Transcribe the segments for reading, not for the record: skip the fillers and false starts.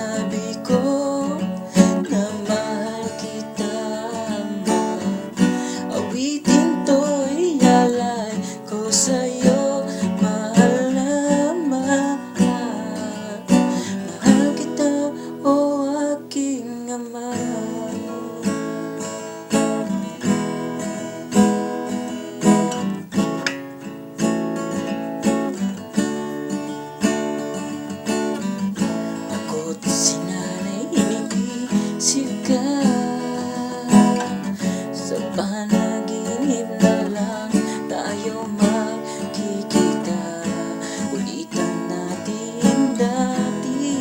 sinabi ko na mahal kita. Awitin to'y alay ko sa'yo, mahal na mahal. Mahal kita, o aking ama. Ako't si Nanay nag-iisigan, sa panaginip na lang tayo magkikita. Ulitan natin dati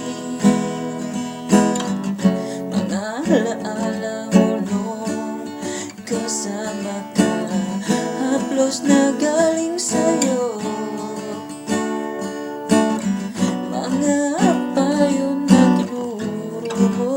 mga alaala mo nung kasama ka, haplos na galing sa'yo, mga payo na tinuro mo.